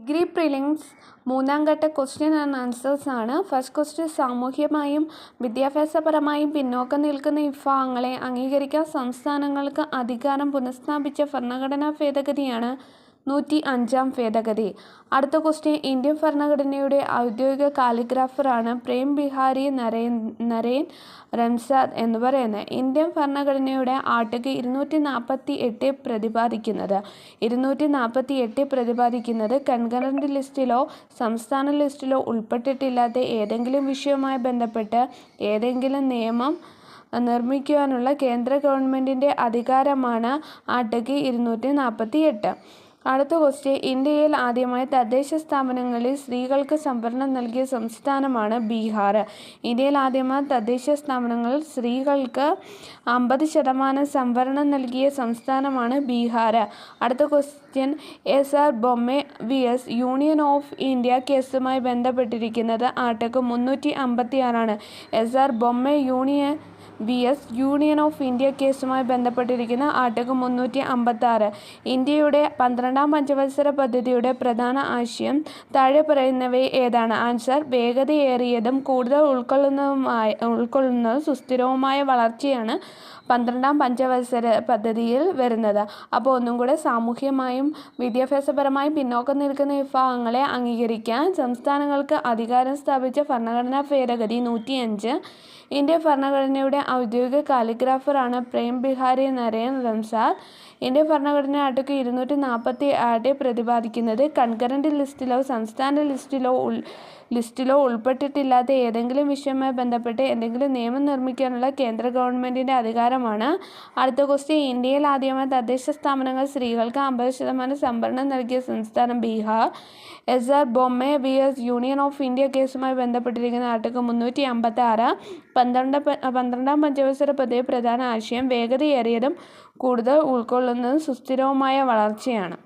Degree prelims മൂന്നാം ഘട്ട question and answers ആണ്. ഫസ്റ്റ് ക്വസ്റ്റ്യൻ സാമൂഹ്യമായും വിദ്യാഭ്യാസപരമായും പിന്നോക്കം നിൽക്കുന്ന വിഭാഗങ്ങളെ അംഗീകരിക്കാൻ സംസ്ഥാനങ്ങൾക്ക് അധികാരം പുനഃസ്ഥാപിച്ച ഭരണഘടനാ ഭേദഗതിയാണ് 105-ാം ഭേദഗതി. അടുത്ത ക്വസ്റ്റ്യൻ ഇന്ത്യൻ ഭരണഘടനയുടെ ഔദ്യോഗിക കാലിഗ്രാഫറാണ് പ്രേം ബിഹാരി നരേൻ റംസാദ് എന്ന് പറയുന്നത്. ഇന്ത്യൻ ഭരണഘടനയുടെ ആർട്ടിക്കിൾ 248 പ്രതിപാദിക്കുന്നത് കൺകറന്റ് ലിസ്റ്റിലോ സംസ്ഥാന ലിസ്റ്റിലോ ഉൾപ്പെട്ടിട്ടില്ലാത്ത ഏതെങ്കിലും വിഷയവുമായി ബന്ധപ്പെട്ട് ഏതെങ്കിലും നിയമം നിർമ്മിക്കുവാനുള്ള കേന്ദ്ര ഗവൺമെൻറ്റിൻ്റെ അധികാരമാണ് ആർട്ടിക്കിൾ 248. അടുത്ത ക്വസ്റ്റ്യൻ ഇന്ത്യയിൽ ആദ്യമായി തദ്ദേശ സ്ഥാപനങ്ങളിൽ സ്ത്രീകൾക്ക് സംവരണം നൽകിയ സംസ്ഥാനമാണ് ബീഹാർ. ഇന്ത്യയിൽ ആദ്യമായി തദ്ദേശ സ്ഥാപനങ്ങളിൽ സ്ത്രീകൾക്ക് 50% സംവരണം നൽകിയ സംസ്ഥാനമാണ് ബീഹാർ. അടുത്ത question SR Bommai vs union of India കേസുമായി ബന്ധപ്പെട്ടിരിക്കുന്നത് article 356. SR Bommai vs union of India കേസുമായി ബന്ധപ്പെട്ടിരിക്കുന്ന ആർട്ടിക്കിൾ 356. ഇന്ത്യയുടെ 12ാം പഞ്ചവത്സര പദ്ധതിയുടെ പ്രധാന ആശയം താഴെ പറയുന്നവയിൽ ഏതാണ്? ആൻസർ വേഗതയേറിയതും കൂടുതൽ ഉൾക്കൊള്ളുന്നതും സുസ്ഥിരവുമായ വളർച്ചയാണ് 12ാം പഞ്ചവത്സര പദ്ധതിയിൽ വരുന്നത്. അപ്പോൾ ഒന്നും കൂടെ, സാമൂഹ്യമായും വിദ്യാഭ്യാസപരമായും പിന്നോക്കം നിൽക്കുന്ന വിഭാഗങ്ങളെ അംഗീകരിക്കാൻ സംസ്ഥാനങ്ങൾക്ക് അധികാരം സ്ഥാപിച്ച ഭരണഘടനാ ഭേദഗതി 105. ഇന്ത്യൻ ഭരണഘടനയുടെ ഔദ്യോഗിക കാലിഗ്രാഫറാണ് പ്രേം ബിഹാരി നരേൻ റംസാദ്. ഇന്ത്യൻ ഭരണഘടന ആർട്ടിക്കിൾ 248 പ്രതിപാദിക്കുന്നത് കൺകറന്റ് ലിസ്റ്റിലോ സംസ്ഥാന ലിസ്റ്റിലോ ഉൾപ്പെട്ടിട്ടില്ലാത്ത ഏതെങ്കിലും വിഷയവുമായി ബന്ധപ്പെട്ട് എന്തെങ്കിലും നിയമം നിർമ്മിക്കാനുള്ള കേന്ദ്ര ഗവൺമെൻറ്റിൻ്റെ അധികാരമാണ്. അടുത്ത ക്വസ്റ്റ്യൻ ഇന്ത്യയിൽ ആദ്യമായി തദ്ദേശ സ്ഥാപനങ്ങൾ സ്ത്രീകൾക്ക് 50% സംവരണം നൽകിയ സംസ്ഥാനം Bihar. SR Bommai vs union of India കേസുമായി ബന്ധപ്പെട്ടിരിക്കുന്ന ആർട്ടിക്കിൾ 356. 12ാം പഞ്ചവത്സര പദ്ധതി പ്രധാന ആശയം വേഗതയേറിയതും കൂടുതൽ ഉൾക്കൊള്ളുന്നതും സുസ്ഥിരവുമായ വളർച്ചയാണ്.